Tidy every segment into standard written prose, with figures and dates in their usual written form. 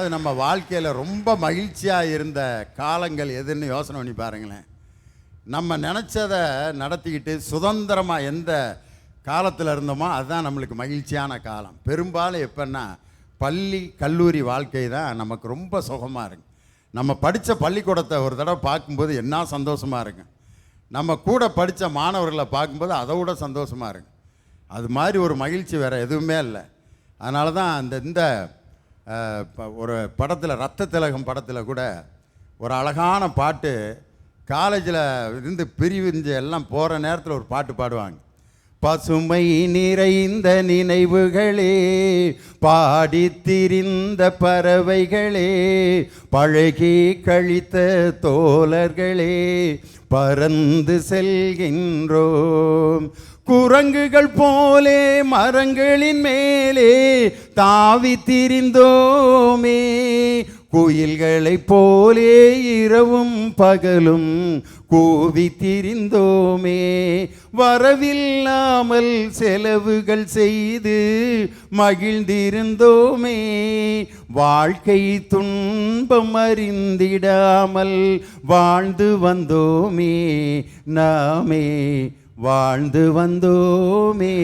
அதாவது நம்ம வாழ்க்கையில் ரொம்ப மகிழ்ச்சியாக இருந்த காலங்கள் எதுன்னு யோசனை பண்ணி பாருங்களேன். நம்ம நினச்சதை நடத்திக்கிட்டு சுதந்திரமாக எந்த காலத்தில் இருந்தோமோ அதுதான் நம்மளுக்கு மகிழ்ச்சியான காலம். பெரும்பாலும் எப்போன்னா பள்ளி கல்லூரி வாழ்க்கை தான் நமக்கு ரொம்ப சுகமாக இருக்கு. நம்ம படித்த பள்ளிக்கூடத்தை ஒரு தடவை பார்க்கும்போது என்ன சந்தோஷமாக இருக்கு. நம்ம கூட படித்த மாணவர்களை பார்க்கும்போது அதை விட சந்தோஷமாக இருக்கு. அது மாதிரி ஒரு மகிழ்ச்சி வேறு எதுவுமே இல்லை. அதனால தான் இந்த ஒரு படத்தில் ரத்த திலகம் படத்தில் கூட ஒரு அழகான பாட்டு, காலேஜில் இருந்து பிரிவிஞ்சு எல்லாம் போகிற நேரத்தில் ஒரு பாட்டு பாடுவாங்க. பசுமை நிறைந்த நினைவுகளே, பாடித்திரிந்த பறவைகளே, பழகி கழித்த தோழர்களே, பறந்து செல்கின்றோம். குரங்குகள் போலே மரங்களின் மேலே தாவி திரிந்தோமே, குயில்களைப் போலே இரவும் பகலும் கூவி திரிந்தோமே, வரவில்லாமல் செலவுகள் செய்து மகிழ்ந்திருந்தோமே, வாழ்க்கை துன்பம் அறிந்திடாமல் வாழ்ந்து வந்தோமே, நாமே வாழ்ந்து வந்தோமே,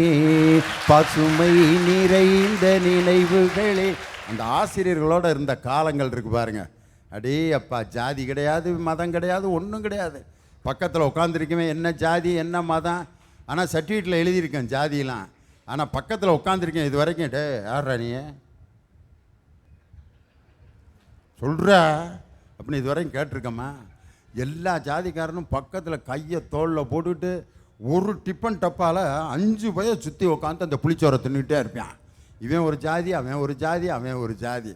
பசுமை நிறைந்த நினைவுகளே. அந்த ஆசிரியர்களோடு இருந்த காலங்கள் இருக்கு பாருங்க. அடே அப்பா, ஜாதி கிடையாது, மதம் கிடையாது, ஒன்றும் கிடையாது. பக்கத்தில் உட்காந்துருக்கவே என்ன ஜாதி என்ன மதம், ஆனால் சர்டிஃபிகேட்டில் எழுதியிருக்கேன் ஜாதியெலாம். ஆனால் பக்கத்தில் உட்காந்துருக்கேன் இது வரைக்கும். டே யாரா நீ சொல்கிறா அப்படின்னு இது வரைக்கும் கேட்டிருக்கம்மா. எல்லா ஜாதிக்காரனும் பக்கத்தில் கையை தோளில் போட்டுக்கிட்டு ஒரு டிஃபன் டப்பால் 5 பேரை சுற்றி உட்காந்து அந்த புளிச்சோரை தின்னுக்கிட்டே இருப்பான். இவன் ஒரு ஜாதி, அவன் ஒரு ஜாதி, அவன் ஒரு ஜாதி.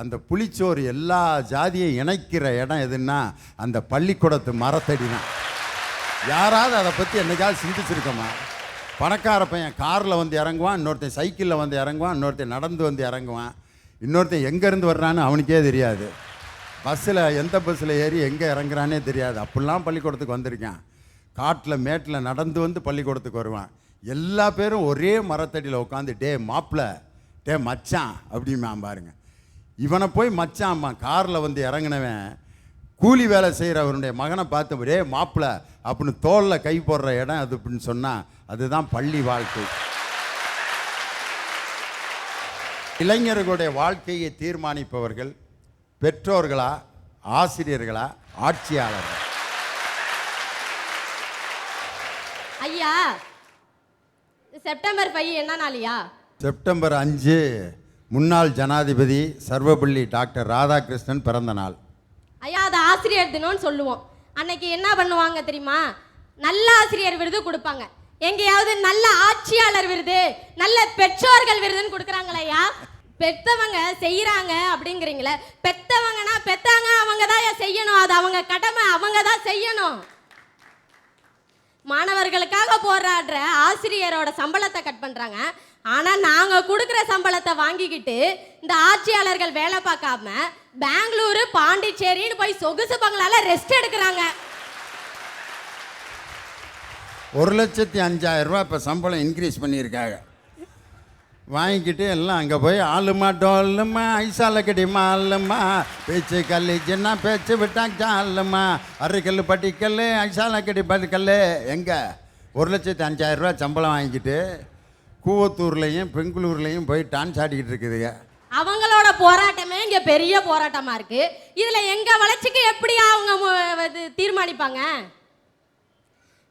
அந்த புளிச்சோறு எல்லா ஜாதியை இணைக்கிற இடம் எதுன்னா அந்த பள்ளிக்கூடத்து மரத்தடி தான். யாராவது அதை பற்றி என்னைக்காவது சிந்திச்சிருக்கோமா? பணக்கார பையன் காரில் வந்து இறங்குவான், இன்னொருத்தன் சைக்கிளில் வந்து இறங்குவான், இன்னொருத்தன் நடந்து வந்து இறங்குவான், இன்னொருத்தன் எங்கேருந்து வர்றான்னு அவனுக்கே தெரியாது. பஸ்ஸில் எந்த பஸ்ஸில் ஏறி எங்கே இறங்குறானே தெரியாது. அப்படிலாம் பள்ளிக்கூடத்துக்கு வந்திருக்கான். காட்டில் மேட்டில் நடந்து வந்து பள்ளிக்கூடத்துக்கு வருவான். எல்லா பேரும் ஒரே மரத்தடியில் உட்காந்து டே மாப்பிள்ள, டே மச்சான் அப்படிமா பாருங்க. இவனை போய் மச்சான்மா காரில் வந்து இறங்கினவன் கூலி வேலை செய்கிறவனுடைய மகனை பார்த்து டே மாப்பிள்ள அப்படின்னு தோளில் கை போடுற இடம் அது அப்படின்னு சொன்னால் அதுதான் பள்ளி வாழ்க்கை. இளைஞர்களுடைய வாழ்க்கையை தீர்மானிப்பவர்கள் பெற்றோர்களா, ஆசிரியர்களா, ஆட்சியாளர்கள்? ஐயா, செப்டம்பர் 5 என்ன நாளியா? செப்டம்பர் 5 முன்னாள் ஜனாதிபதி சர்வபள்ளி டாக்டர் ராதாகிருஷ்ணன் பிறந்த நாள். ஐயா, அது ஆசிரியர் தினம்னு சொல்லுவோம். அன்னைக்கு என்ன பண்ணுவாங்க தெரியுமா? நல்ல ஆசிரியர் விருது கொடுப்பாங்க. எங்கேயாவது நல்ல ஆட்சியாளர் விருது, நல்ல பெற்றோர்கள் விருதுன்னு கொடுக்குறாங்களா ஐயா? பெத்தவங்க செய்யறாங்க அப்படிங்கிறீங்களே, பெத்தவங்கன்னா பெத்தாங்க அவங்க தான் செய்யணும். அது அவங்க கடமை, அவங்க தான் செய்யணும். மாணவர்களுக்காக போராடுற ஆசிரியரோட சம்பளத்தை கட் பண்றாங்க. ஆனா நாங்க கொடுக்குற சம்பளத்தை வாங்கிக்கிட்டு இந்த ஆட்சியாளர்கள் வேலை பார்க்காம பெங்களூரு பாண்டிச்சேரின்னு போய் சொகுசு பங்களால ரெஸ்ட் எடுக்கிறாங்க. 1,05,000 ரூபா இப்போ சம்பளம் இன்க்ரீஸ் பண்ணியிருக்காங்க. வாங்கிக்கிட்டு எல்லாம் அங்கே போய் ஆளுமா டோல்லுமா ஐசால கடிமா அல்லம்மா, பேச்சு கல் சின்ன பேச்சு விட்டா சால்லுமா, அரைக்கல் பட்டிக்கல் ஐசால கடி பட்டிக்கல். எங்கே 1,05,000 ரூபா சம்பளம் வாங்கிக்கிட்டு கூவத்தூர்லேயும் பெங்களூர்லேயும் போய் டான்ஸ் ஆடிக்கிட்டு இருக்குதுங்க. அவங்களோட போராட்டமே இங்கே பெரிய போராட்டமாக இருக்கு. இதில் எங்கள் வளர்ச்சிக்கு எப்படி அவங்க தீர்மானிப்பாங்க?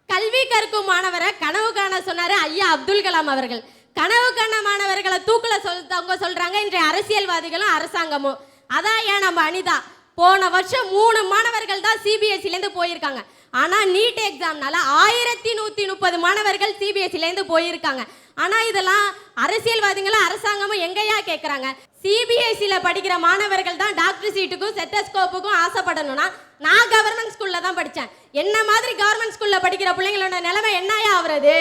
கல்வி கற்கும் மாணவரை கனவு காண சொன்னார் ஐயா அப்துல் கலாம் அவர்கள். கனவு காண மாணவர்களை தூக்கில் அவங்க சொல்கிறாங்க இன்றைய அரசியல்வாதிகளும் அரசாங்கமும். அதான் ஏன் நம்ம அனிதா போன வருஷம் 3 மாணவர்கள் தான் சிபிஎஸ்சிலேருந்து போயிருக்காங்க. ஆனால் நீட் எக்ஸாம்னால 1130 மாணவர்கள் சிபிஎஸ்சிலேருந்து போயிருக்காங்க. ஆனால் இதெல்லாம் அரசியல்வாதிகளும் அரசாங்கமும் எங்கேயா கேட்குறாங்க? சிபிஎஸ்சியில் படிக்கிற மாணவர்கள் தான் டாக்டர் சீட்டுக்கும் செட்டஸ்கோப்புக்கும் ஆசைப்படணும்னா நான் கவர்மெண்ட் ஸ்கூலில் தான் படித்தேன். என்ன மாதிரி கவர்மெண்ட் ஸ்கூலில் படிக்கிற பிள்ளைங்களோட நிலைமை என்னையா ஆகுறது?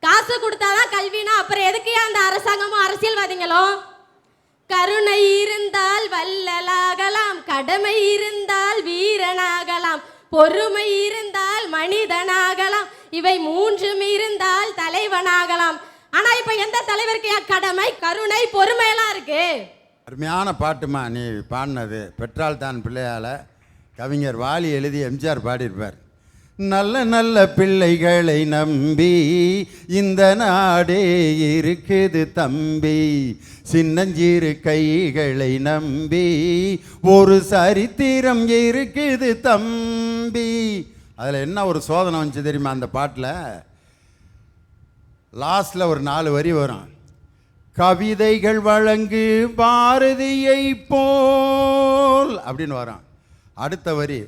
காசு கொடுத்தாதான் கல்வினா அப்புறம் எதுக்கையா அந்த அரசாங்கமும் அரசியல்வாதிகளும்? கருணை இருந்தால் வள்ளலாகலாம், கடமை இருந்தால் வீரனாகலாம், பொறுமை இருந்தால் மனிதனாகலாம், இவை 3ம் இருந்தால் தலைவனாகலாம். ஆனா இப்ப எந்த தலைவருக்கு கடமை, கருணை, பொறுமை எல்லாம் இருக்கு? அருமையான பாட்டுமா நீ பாடினது. பெற்றால் தான் பிள்ளையால் கவிஞர் வாலி எழுதி எம்ஜிஆர் பாடியிருப்பார். நல்ல நல்ல பிள்ளைகளை நம்பி இந்த நாடே இருக்குது தம்பி, சின்னஞ்சிறு கைகளை நம்பி ஒரு சரித்திரம் இருக்குது தம்பி. அதில் என்ன ஒரு சோதனை வந்துச்சு தெரியுமா? அந்த பாட்டில் லாஸ்டில் ஒரு 4 வரி வரும். கவிதைகள் வழங்கு பாரதியை போல் அப்படின்னு வரும். அடுத்த வரி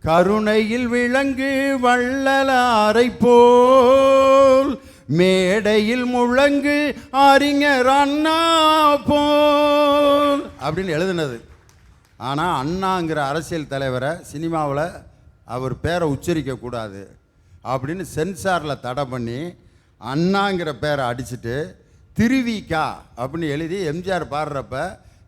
கருணையில் விளங்கு வள்ளலாரை போல், மேடையில் முழங்கு அறிஞர் அண்ணா போல் அப்படின்னு எழுதுனது. ஆனால் அண்ணாங்கிற அரசியல் தலைவரை சினிமாவில் அவர் பேரை உச்சரிக்கக்கூடாது அப்படின்னு சென்சாரில் தடை பண்ணி அண்ணாங்கிற பேரை அடிச்சுட்டு திருவிக்கா அப்படின்னு எழுதி எம்ஜிஆர் பாடுறப்ப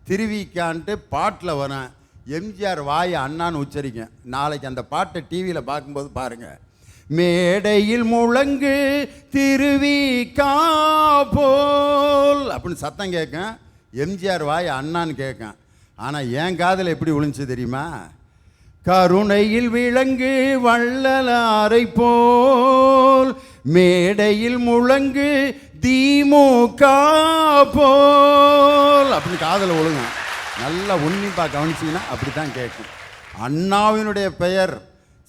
திருவிக்கான்ட்டு பாட்டில் வரேன். எம்ஜிஆர் வாயை அண்ணான்னு உச்சரிக்கும். நாளைக்கு அந்த பாட்டை டிவியில் பார்க்கும்போது பாருங்கள். மேடையில் முழங்கு திருவிக்கா போல் அப்படின்னு சத்தம் கேட்கும். எம்ஜிஆர் வாயை அண்ணான்னு கேட்கும். ஆனால் என் காதில் எப்படி விழுந்துச்சு தெரியுமா? கருணையில் விளங்கு வள்ளலாரை போல், மேடையில் முழங்கு திமுக போல் அப்படின்னு காதில் விழுங்க. நல்லா உன்னிப்பாக கவனிச்சிங்கன்னா அப்படி தான் கேட்கும். அண்ணாவினுடைய பெயர்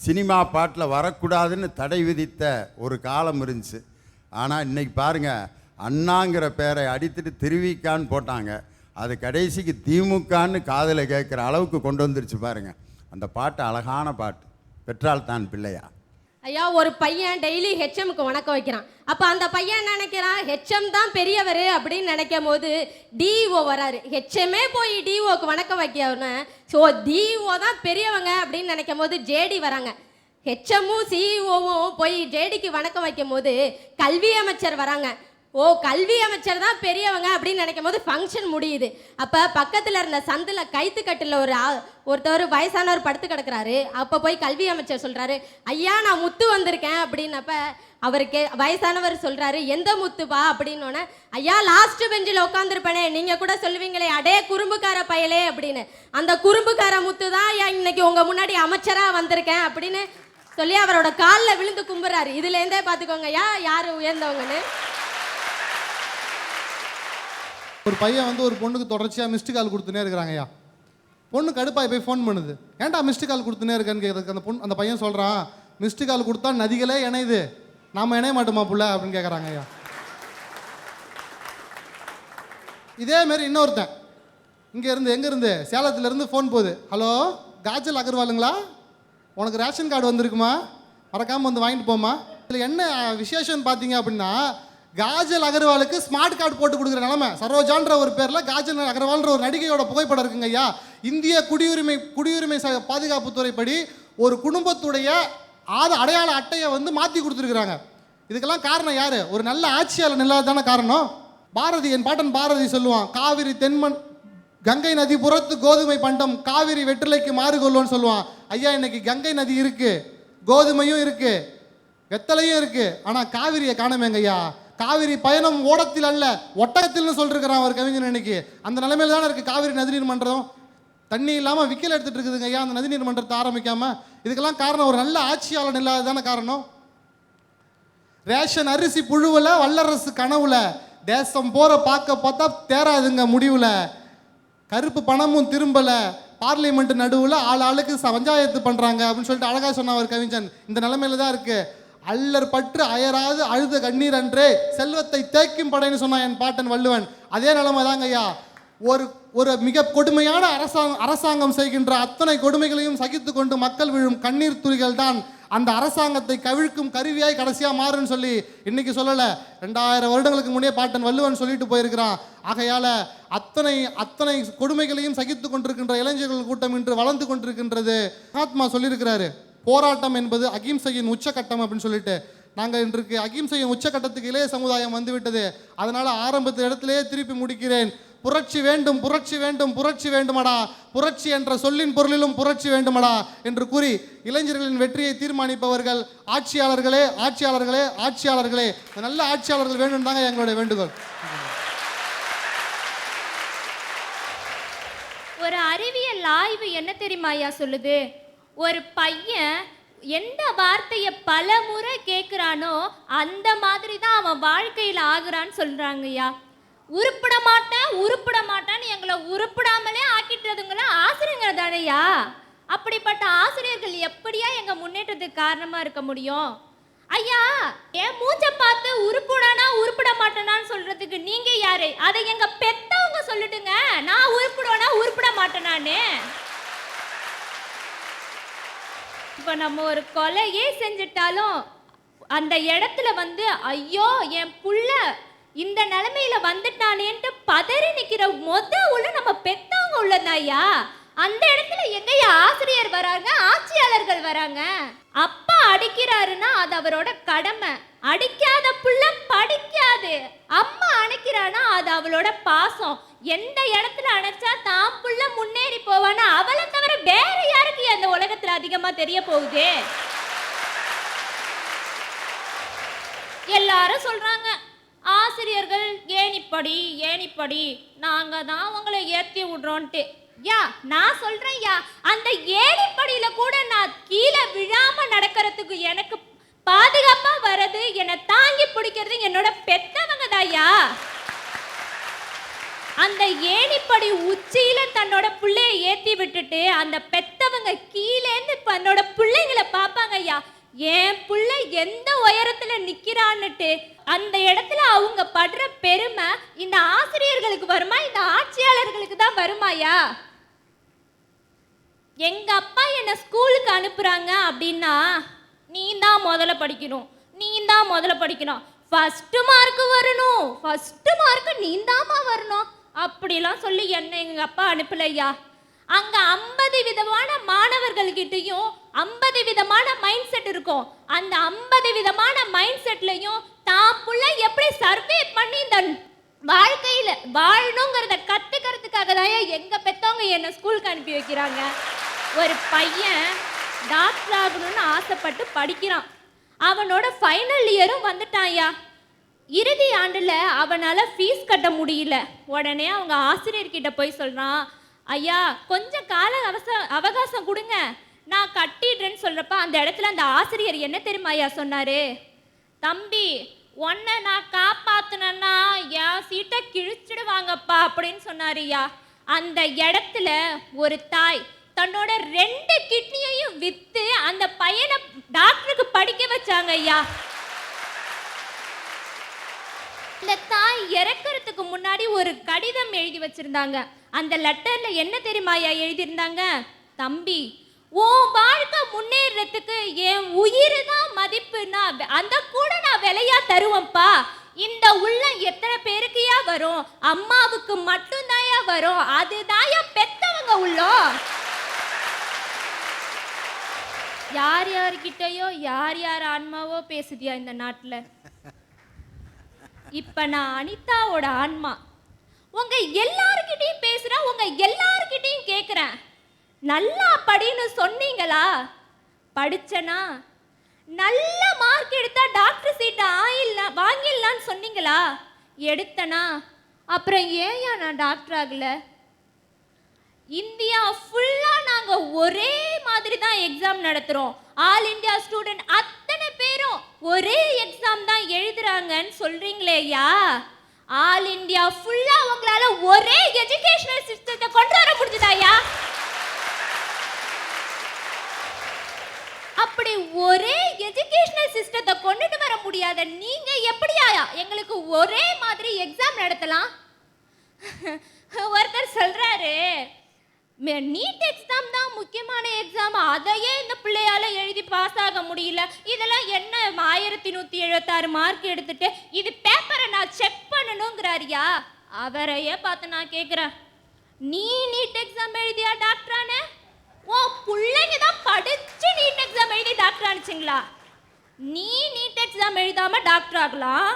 சினிமா பாட்டில் வரக்கூடாதுன்னு தடை விதித்த ஒரு காலம் இருந்துச்சு. ஆனால் இன்றைக்கி பாருங்கள், அண்ணாங்கிற பேரை அடித்துட்டு திருவிக்கான்னு போட்டாங்க. அது கடைசிக்கு திமுகன்னு காதில் கேட்குற அளவுக்கு கொண்டு வந்துருச்சு பாருங்கள். அந்த பாட்டு அழகான பாட்டு. பெற்றால் தான் பிள்ளையா. ஐயா, ஒரு பையன் டெய்லி ஹெச்எம்க்கு வணக்கம் வைக்கிறான். அப்போ அந்த பையன் நினைக்கிறான் ஹெச்எம் தான் பெரியவர் அப்படின்னு நினைக்கும் போது டிஓ வராரு. ஹெச்எம்மே போய் டிஓக்கு வணக்கம் வைக்கணும், ஸோ டிஓ தான் பெரியவங்க அப்படின்னு நினைக்கும் போது ஜேடி வராங்க. ஹெச்எம்மும் சிஇஓவும் போய் ஜேடிக்கு வணக்கம் வைக்கும் போது கல்வி அமைச்சர் வராங்க. ஓ, கல்வி அமைச்சர் தான் பெரியவங்க அப்படின்னு நினைக்கும் போது ஃபங்க்ஷன் முடியுது. அப்போ பக்கத்தில் இருந்த சந்தில் கைத்துக்கட்டில் ஒருத்தர் வயசானவர் படுத்து கிடக்குறாரு. அப்போ போய் கல்வி அமைச்சர் சொல்கிறாரு, ஐயா நான் முத்து வந்திருக்கேன் அப்படின்னப்ப அவருக்கு வயசானவர் சொல்கிறாரு, எந்த முத்துப்பா அப்படின்னோடனே, ஐயா லாஸ்ட் பெஞ்சில் உட்காந்துருப்பேனே, நீங்கள் கூட சொல்லுவீங்களே அடே குறும்புக்கார பயலே அப்படின்னு, அந்த குறும்புக்கார முத்து தான் ஐயா இன்னைக்கு உங்கள் முன்னாடி அமைச்சராக வந்திருக்கேன் அப்படின்னு சொல்லி அவரோட காலில் விழுந்து கும்புறாரு. இதுலேருந்தே பார்த்துக்கோங்க ஐயா யார் உயர்ந்தவங்கன்னு. ஒரு பையன் வந்து ஒரு பொண்ணுக்கு தொடர்ச்சியாக மிஸ்டு கால் கொடுத்துனே இருக்கிறாங்க ஐயா. பொண்ணு கடுப்பாய் போய் ஃபோன் பண்ணுது. ஏன்டா மிஸ்டு கால் கொடுத்துனே இருக்கேன்னு கேட்குறதுக்கு அந்த பையன் சொல்கிறான், மிஸ்டு கால் கொடுத்தா நதிகளே இணையுது, நாம் இணைய மாட்டோமா புள்ள அப்படின்னு கேட்குறாங்க ஐயா. இதேமாரி இன்னொருத்தன் எங்கேருந்து சேலத்துலேருந்து ஃபோன் போகுது. ஹலோ காஜல் அகர்வாலுங்களா, உனக்கு ரேஷன் கார்டு வந்திருக்குமா, மறக்காமல் வந்து வாங்கிட்டு போமா. இதில் என்ன விசேஷம்னு பார்த்தீங்க அப்படின்னா, காஜல் அகர்வாலுக்கு ஸ்மார்ட் கார்டு போட்டு கொடுக்குற நிலமை. சரோஜான்ற ஒரு பேரில் காஜல் அகர்வால்ன்ற ஒரு நடிகையோட புகைப்படம் இருக்குங்க ஐயா. இந்திய குடியுரிமை பாதுகாப்புத்துறை படி ஒரு குடும்பத்துடைய அடையாள அட்டையை வந்து மாற்றி கொடுத்துருக்குறாங்க. இதுக்கெல்லாம் காரணம் யார்? ஒரு நல்ல ஆட்சியாளர் இல்லாததான காரணம். பாரதி, என் பாட்டன் பாரதி சொல்லுவான், காவிரி தென்மண் கங்கை நதி புறத்து கோதுமை பண்டம், காவிரி வெற்றிலைக்கு மாறுகொள்ளுன்னு சொல்லுவான். ஐயா இன்னைக்கு கங்கை நதி இருக்கு, கோதுமையும் இருக்கு, வெத்தலையும் இருக்கு, ஆனால் காவிரியை காணமேங்க ஐயா. காவிரி பயணம் ஓடத்தில் அல்ல ஒட்டகத்தில்னு சொல்லிருக்கிறான் ஒரு கவிஞன். இன்னைக்கு அந்த நிலைமையில தானே இருக்கு காவிரி நதிநீர் மன்றம். தண்ணி இல்லாமல் விக்கல் எடுத்துட்டு இருக்குதுங்க ஐயா அந்த நதிநீர் மன்றத்தை ஆரம்பிக்காம. இதுக்கெல்லாம் காரணம் ஒரு நல்ல ஆட்சியாளன் இல்லாததான காரணம். ரேஷன் அரிசி புழுவில் வல்லரசு கனவுல, தேசம் போற பார்க்க பார்த்தா தேராதுங்க முடிவுல, கருப்பு பணமும் திரும்பல, பார்லிமெண்ட் நடுவில் ஆளுக்கு பஞ்சாயத்து பண்றாங்க அப்படின்னு சொல்லிட்டு அழகா சொன்ன ஒரு கவிஞன். இந்த நிலைமையில தான் இருக்கு. அல்லர் பற்று அயராது அழுத கண்ணீர் அன்றே செல்வத்தை தேய்க்கும் படைன்னு சொன்னான் என் பாட்டன் வள்ளுவன். அதே நிலைமை தாங்க ஐயா. ஒரு மிக கொடுமையான அரசாங்கம் செய்கின்ற அத்தனை கொடுமைகளையும் சகித்து கொண்டு மக்கள் விழும் கண்ணீர் துளிகள் தான் அந்த அரசாங்கத்தை கவிழ்க்கும் கருவியாய் கடைசியாக மாறுன்னு சொல்லி இன்னைக்கு சொல்லலை, 2000 வருடங்களுக்கு முன்னே பாட்டன் வள்ளுவன் சொல்லிட்டு போயிருக்கிறான். ஆகையால் அத்தனை கொடுமைகளையும் சகித்து கொண்டிருக்கின்ற இளைஞர்கள் கூட்டம் இன்று வளர்ந்து கொண்டிருக்கின்றது. மகாத்மா சொல்லியிருக்கிறாரு, போராட்டம் என்பது அகிம்சையின் உச்சகட்டம் அப்படின்னு சொல்லிட்டு. நாங்கள் இன்றைக்கு அகிம்சையின் உச்சகட்டத்துக்கு இளைய சமுதாயம் வந்துவிட்டது. அதனால் ஆரம்பத்து இடத்திலேயே திருப்பி முடிக்கிறேன். புரட்சி வேண்டும், புரட்சி வேண்டும், புரட்சி வேண்டுமடா, புரட்சி என்ற சொல்லின் பொருளிலும் புரட்சி வேண்டுமடா என்று கூறி இளைஞர்களின் வெற்றியை தீர்மானிப்பவர்கள் ஆட்சியாளர்களே, ஆட்சியாளர்களே, ஆட்சியாளர்களே, நல்ல ஆட்சியாளர்கள் வேண்டும் தாங்க எங்களுடைய வேண்டுகோள். அறிவியல் ஆய்வு என்ன தெரியுமா ஐயா சொல்லுது? ஒரு பையன் எந்த வார்த்தையை பல முறை கேட்குறானோ அந்த மாதிரி தான் அவன் வாழ்க்கையில் ஆகுறான்னு சொல்கிறாங்க ஐயா. உருப்பிட மாட்டேன்னு எங்களை உருப்பிடாமலே ஆக்கிட்டதுங்களா ஆசிரியர்கள் தானையா. அப்படிப்பட்ட ஆசிரியர்கள் எப்படியா எங்க முன்னேற்றத்துக்கு காரணமா இருக்க முடியும்? ஐயா, என் மூஞ்ச பார்த்து உருப்பிடானா உருப்பிட மாட்டேனான்னு சொல்றதுக்கு நீங்க யாரு? அதை எங்க பெத்தவங்க சொல்லிட்டுங்க. நான் உருப்பிடுவேனா உருப்பிட மாட்டேனான்னு. இப்போ நம்ம ஒரு கொலையே செஞ்சிட்டாலும் அந்த இடத்துல வந்து ஐயோ என் புள்ள இந்த நிலைமையில வந்துட்டானேன்ட்டு பதறி நிக்கிற உள்ள நம்ம பெத்தவங்க உள்ளதாயா. அந்த இடத்துல எங்கயா ஆசிரியர் வராங்க, ஆட்சியாளர்கள் வராங்க. அப்பா அடிக்கிறாருன்னா அது அவரோட கடமை. அடிக்காத புள்ள படிக்காது. அம்மா அணைக்கிறானா அது அவளோட பாசம். எந்த இடத்துல அணைச்சா தான் புள்ள முன்னேறி போவானா அவளை தவிர வேற யாருக்கு அந்த உலகத்துல அதிகமா தெரிய போகுது? எல்லாரும் சொல்றாங்க ஆசிரியர்கள் ஏனிப்படி நாங்க தான் உங்களை ஏற்றி விடுறோன்ட்டு. யா, நான் சொல்றேன் யா, அந்த ஏணிப்படியில கூட நான் கீழே விழாம நடக்கிறதுக்கு எனக்கு பாதுகாப்பா வர்றது, என்னை தாங்கி பிடிக்கிறது என்னோட பெத்தவங்க தாயா. அந்த ஏணிப்படி உச்சியில தன்னோட பிள்ளைய ஏத்தி விட்டுட்டு அந்த பெத்தவங்க கீழேந்து தன்னோட பிள்ளைங்களை பார்ப்பாங்க ஐயா. என் பிள்ளை எந்த உயரத்துல நிக்கிறான்னுட்டு அந்த இடத்துல அவங்க படுற பெருமை இந்த ஆசிரியர்களுக்கு வருமா, இந்த ஆட்சியாளர்களுக்கு தான் வருமாயா? எங்க அப்பா என்ன ஸ்கூலுக்கு அனுப்புறாங்க அப்படின்னா நீ தான் முதல்ல படிக்கணும், ஃபர்ஸ்ட் மார்க் வரணும், ஃபர்ஸ்ட் மார்க் நீ தாமா வரணும் அப்படிலாம் சொல்லி என்ன எங்க அப்பா அனுப்பலையா. அங்க 50 விதமான மாணவர்கள்கிட்டையும் 50 விதமான மைண்ட் செட் இருக்கும். அந்த 50 விதமான மைண்ட் செட்லையும் தான் புள்ள எப்படி சர்வே பண்ணி இந்த வாழ்க்கையில வாழணுங்கிறத கத்துக்கிறதுக்காக தான் எங்க பெத்தவங்க என்ன ஸ்கூலுக்கு அனுப்பி வைக்கிறாங்க. ஒரு பையன் டாக்டர் ஆகணும்னு ஆசைப்பட்டு படிக்கிறான். அவனோட ஃபைனல் இயரும் வந்துட்டான்யா. இறுதி ஆண்டுல அவனால ஃபீஸ் கட்ட முடியல. உடனே அவங்க ஆசிரியர்கிட்ட போய் சொல்றான், ஐயா கொஞ்சம் கால அவகாசம் கொடுங்க, நான் கட்டிடுறேன்னு சொல்றப்ப அந்த இடத்துல அந்த ஆசிரியர் என்ன தெரியுமா ஐயா சொன்னாரு? தம்பி, உன்னை நான் காப்பாத்தினா என் சீட்டை கிழிச்சிடுவாங்கப்பா அப்படின்னு சொன்னாருயா. அந்த இடத்துல ஒரு தாய் தன்னோட 2 கிட்னியையும் வித்து அந்த பையனை டாக்டருக்கு படிக்க வச்சாங்க ஐயா. இந்த தாய் இறக்கிறதுக்கு முன்னாடி ஒரு கடிதம் எழுதி வச்சிருந்தாங்க. அந்த லெட்டர்ல என்ன தெரியுமா ஐயா எழுதியிருந்தாங்க? தம்பி, உன் வாழ்க்கை முன்னேறதுக்கு என் உயிர் தான் மதிப்புனா அந்த கூட நான் விலையா தருவேன்ப்பா. இந்த உள்ளம் எத்தனை பேருக்குயா வரும்? அம்மாவுக்கு மட்டும்தாயா வரும். அதுதாயா பெத்தவங்க உள்ளம். யார்கிட்டயோ யார் ஆன்மாவோ பேசுதியா இந்த நாட்டுல. இப்ப நான் அனிதாவோட ஆன்மா. உங்க எல்லார்கிட்டையும் பேசுறேன், உங்க எல்லார்கிட்டையும் கேட்குறேன். நல்லா படின்னு சொன்னீங்களா? படிச்சனா? நல்ல மார்க் எடுத்தா டாக்டர் சீட்டை வாங்கிடலான்னு சொன்னீங்களா? எடுத்தனா? அப்புறம் ஏயா நான் டாக்டர் ஆகல? இந்தியா ஃபுல்லா நாங்க ஒரே மாதிரி தான் எக்ஸாம் நடத்துறோம். ஆல் இந்தியா ஸ்டூடெண்ட் அத்தனை பேரும் ஒரே எக்ஸாம் தான் எழுதுறாங்கன்னு சொல்றீங்களேயா. ஆல் இந்தியா ஃபுல்லா உங்களால ஒரே எஜுகேஷனல் சிஸ்டத்தை கொண்டு வர முடிஞ்சதாயா? அப்படி ஒரே எஜுகேஷனல் சிஸ்டத்தை கொண்டுட்டு வர முடியாத நீங்க எப்படியா எங்களுக்கு ஒரே மாதிரி எக்ஸாம் நடத்தலாம்? ஒருத்தர் சொல்றாரு, நீட் எக்ஸாம் தான் முக்கியமான எக்ஸாம், அதையே இந்த பிள்ளையால எழுதி பாஸ் ஆக முடியல. இதெல்லாம் என்ன 1176 மார்க் எடுத்துட்டு இது பேப்பரை நான் செக் பண்ணணுங்கிறாரியா. அவரையே பார்த்து நான் கேட்குறேன், நீ நீட் எக்ஸாம் எழுதியா டாக்டரானே? ஓ பிள்ளைங்க தான் படிச்சு நீட் எக்ஸாம் எழுதி டாக்டர் ஆனிச்சிங்களா? நீ நீட் எக்ஸாம் எழுதாம டாக்டர் ஆகலாம்,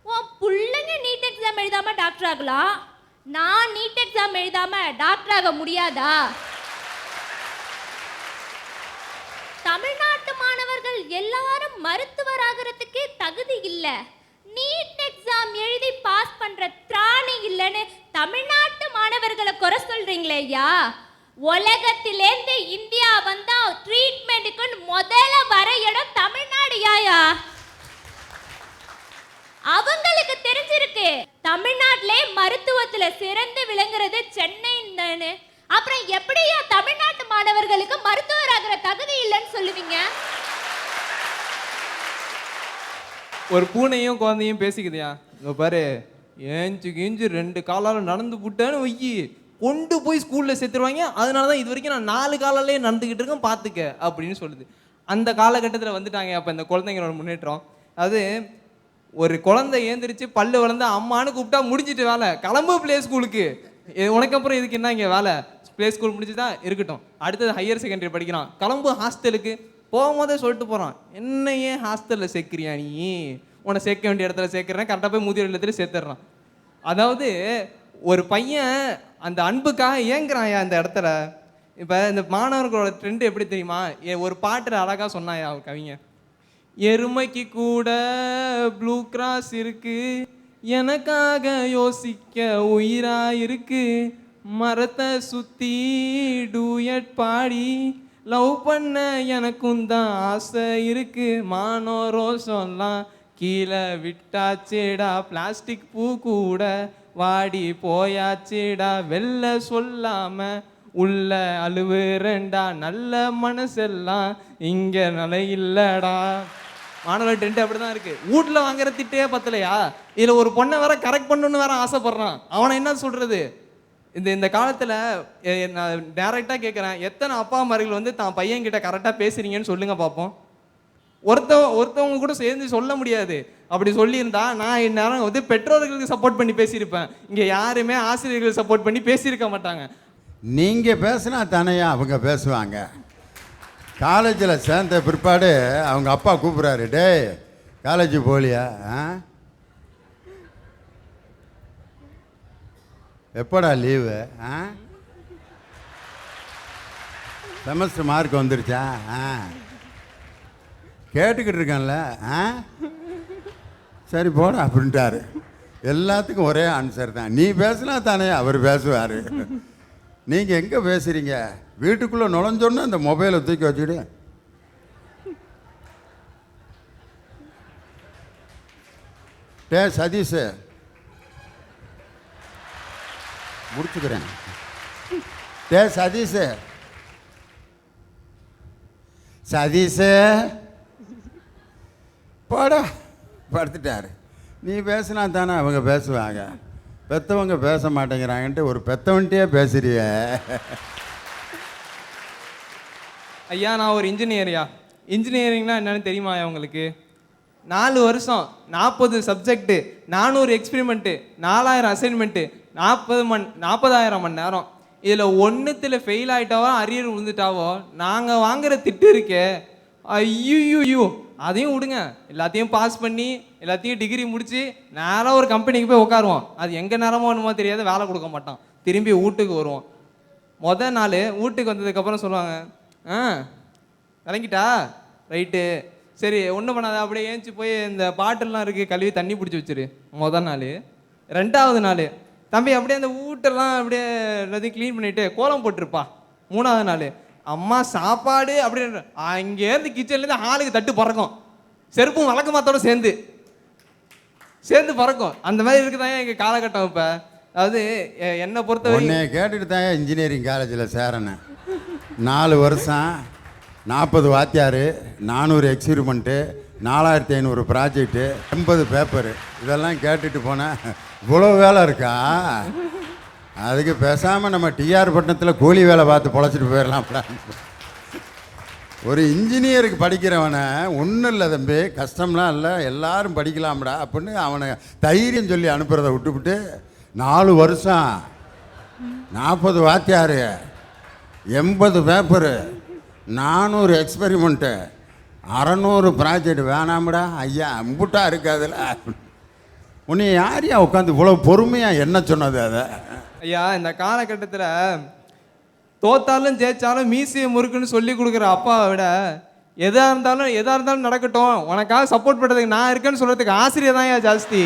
ஓ பிள்ளைங்க நீட் எக்ஸாம் எழுதாம டாக்டர் ஆகலாம். நான் நீட் எக்ஸாம் எழுதாம டாக்டர் ஆக முடியாதா? தமிழ்நாட்டு மாணவர்கள் எல்லாரும் மருத்துவர் ஆகிறதுக்கே தகுதி இல்லை. நீட் எக்ஸாம் எழுதி பாஸ் பண்ற திராணி இல்லைன்னு தமிழ்நாட்டு மாணவர்களை குறை சொல்றீங்களே ஐயா. உலகத்திலேருந்து இந்தியா வந்தா ட்ரீட்மெண்ட்டுக்கு முதல்ல வர இடம் தமிழ்நாடு யாயா. அவங்களுக்கு தெரிஞ்சிருக்கு தமிழ்நாட்டிலே மருத்துவத்துல சிறந்து விளங்குறது சென்னை. அப்புறம் எப்படியா தமிழ்நாட்டு மாணவர்களுக்கு மருத்துவராகிற தகுதி இல்லைன்னு சொல்லுவீங்க? ஒரு பூனையும் குழந்தையும் பேசிக்குதுயா, இங்க பாரு, ஏஞ்சு கிஞ்சு 2 காலால நடந்து விட்டேன்னு வைக்கி கொண்டு போய் ஸ்கூல்ல சேர்த்துருவாங்க. அதனால தான் இது வரைக்கும் நான் 4 காலாலே நடந்துக்கிட்டு இருக்கேன் பார்த்துக்க அப்படின்னு சொல்லுது. அந்த காலகட்டத்தில் வந்துட்டாங்க அப்போ இந்த குழந்தைங்களோட முன்னேற்றம். அது ஒரு குழந்தை ஏந்திரிச்சு பல்லு வளர்ந்து அம்மானு கூப்பிட்டா முடிஞ்சிட்டு வேலை, கிளம்பு பிளே ஸ்கூலுக்கு. உனக்கு அப்புறம் இதுக்கு என்ன இங்கே வேலை, பிளே ஸ்கூல் முடிச்சுதான் இருக்கட்டும், அடுத்தது ஹையர் செகண்டரி படிக்கிறான், கிளம்பு ஹாஸ்டலுக்கு. போகும்போதே சொல்லிட்டு போகிறான், என்ன ஏன் ஹாஸ்டலில் சேர்க்குறியா நீ, உன்னை சேர்க்க வேண்டிய இடத்துல சேர்க்குறேன், கரெக்டாக போய் முதியோர் இல்லத்தில் சேர்த்துடுறான். அதாவது ஒரு பையன் அந்த அன்புக்காக ஏங்குறாயா அந்த இடத்துல. இப்போ இந்த மாணவர்களோட ட்ரெண்ட் எப்படி தெரியுமா, ஒரு பாட்டு அழகாக சொன்னாயா அவர் கவிஞர், எருமைக்கு கூட ப்ளூ கிராஸ் இருக்கு, எனக்காக யோசிக்க உயிரா இருக்கு, மரத்தை சுத்தி டூயட் பாடி லவ் பண்ண எனக்கும் தான் ஆசை இருக்கு, மானோ ரோஷம்லாம் கீழே விட்டாச்சேடா, பிளாஸ்டிக் பூ கூட வாடி போயாச்சேடா, வெளில சொல்லாம உள்ள அழுவுறேன்டா, நல்ல மனசெல்லாம் இங்க நிலை இல்லடா. மாணவர் ட்ரெண்ட் அப்படிதான் இருக்கு. வீட்டுல வாங்குற திட்டே பத்தலையா, இதுல ஒரு பொண்ணை வேற கரெக்ட் பண்ணணும்னு வேற ஆசைப்படுறான். அவனை என்ன சொல்றது? இந்த காலத்துல நான் டைரக்டா கேட்கறேன், எத்தனை அப்பா அம்மார்கள் வந்து தான் பையன் கிட்ட கரெக்டா பேசுறீங்கன்னு சொல்லுங்க பார்ப்போம். ஒருத்தவங்க கூட சேர்ந்து சொல்ல முடியாது. அப்படி சொல்லியிருந்தா நான் இந்நேரம் வந்து பெற்றோர்களுக்கு சப்போர்ட் பண்ணி பேசியிருப்பேன். இங்க யாருமே ஆசிரியர்களுக்கு சப்போர்ட் பண்ணி பேசியிருக்க மாட்டாங்க. நீங்க பேசினா தானையா அவங்க பேசுவாங்க. காலேஜில் சேர்ந்த பிற்பாடு அவங்க அப்பா கூப்பிட்றாரு, டே காலேஜ் போலியா, எப்படா லீவு, செமஸ்டர் மார்க் வந்துருச்சா, கேட்டுக்கிட்டு இருக்கேன்ல, சரி போட அப்படின்ட்டாரு. எல்லாத்துக்கும் ஒரே ஆன்சர் தான், நீ பேசினா தானே அவர் பேசுவார். நீங்கள் எங்கே பேசுகிறீங்க, வீட்டுக்குள்ளே நுழைஞ்சோன்னு அந்த மொபைலை தூக்கி வச்சுக்கிடு. டே சதீஷ், முடிச்சுக்கிறேன். டே சதீஷ், சதீஷ் போடா படுத்துட்டாரு. நீ பேசினா தானே அவங்க பேசுவாங்க, பெற்றவங்க பேச மாட்டேங்கிறாங்கன்ட்டு ஒரு பெற்றவன்ட்டே பேசுறிய. ஐயா நான் ஒரு இன்ஜினியரியா, இன்ஜினியரிங்னா என்னன்னு தெரியுமா உங்களுக்கு? 4 வருஷம் 40 சப்ஜெக்ட்டு, 400 எக்ஸ்பிரிமெண்ட்டு, 4000 அசைன்மெண்ட்டு, 40,000 மணி நேரம். இதில் ஒன்றுத்தில் ஃபெயில் ஆகிட்டாவோ அரியர் விழுந்துட்டாவோ நாங்கள் வாங்குகிற திட்டு இருக்கே, ஐயோ அதையும் விடுங்க, எல்லாத்தையும் பாஸ் பண்ணி எல்லாத்தையும் டிகிரி முடித்து நேராக ஒரு கம்பெனிக்கு போய் உட்காருவோம். அது எங்கே நேரமோ என்னமோ தெரியாத வேலை கொடுக்க மாட்டான். திரும்பி வீட்டுக்கு வருவோம். மொதல் நாள் வீட்டுக்கு வந்ததுக்கப்புறம் சொல்லுவாங்க, இறங்கிட்டா ரைட்டு, சரி ஒன்றும் பண்ணாத, அப்படியே ஏஞ்சி போய் இந்த பாட்டில்லாம் இருக்குது கழுவி தண்ணி பிடிச்சி வச்சிரு. மொதல் நாள். 2வது நாள், தம்பி அப்படியே அந்த வீட்டெல்லாம் அப்படியே எல்லாத்தையும் க்ளீன் பண்ணிவிட்டு கோலம் போட்டிருப்பா. 3வது நாள், அம்மா சாப்பாடு அப்படின்னு அங்கேருந்து கிச்சன்லேருந்து ஹாலுக்கு தட்டு பறக்கும், செருப்பும் வழக்கமாத்தோட சேர்ந்து பறக்கும். அந்த மாதிரி இருக்குதான் எங்கள் காலகட்டம். இப்போ அதாவது என்னை பொறுத்தவரை கேட்டுட்டு தான் இன்ஜினியரிங் காலேஜில் சேரனேன். 4 வருஷம் 40 வாத்தியார், 400 எக்ஸ்பிரிமெண்ட்டு, 4500 ப்ராஜெக்ட்டு, 80 பேப்பரு, இதெல்லாம் கேட்டுட்டு போனேன். இவ்வளோ வேலை இருக்கா, அதுக்கு பேசாமல் நம்ம டிஆர் பட்டணத்தில் கூலி வேலை பார்த்து பொழைச்சிட்டு போயிடலாம்டா. ஒரு இன்ஜினியருக்கு படிக்கிறவனை ஒன்றும் இல்லை தம்பி, கஷ்டம்லாம் இல்லை, எல்லாரும் படிக்கலாம்டா அப்படின்னு அவனை தைரியம் சொல்லி அனுப்புறதை விட்டுவிட்டு 4 வருஷம் 40 வாத்தியார், 80 பேப்பரு, 400 எக்ஸ்பெரிமெண்ட்டு, 600 ப்ராஜெக்ட், வேணாம்டா ஐயா அம்புட்டா இருக்காதுல்ல. உன்னை யாரையா உட்காந்து இவ்வளோ பொறுமையாக என்ன சொன்னது? அதை ஐயா இந்த காலகட்டத்தில் தோத்தாலும் ஜெயிச்சாலும் மீசியை முறுக்குன்னு சொல்லி கொடுக்குற அப்பாவை விட எதாக இருந்தாலும் நடக்கட்டும், உனக்காக சப்போர்ட் பண்ணுறதுக்கு நான் இருக்கேன்னு சொல்கிறதுக்கு ஆசிரியர் தான் ஜாஸ்தி.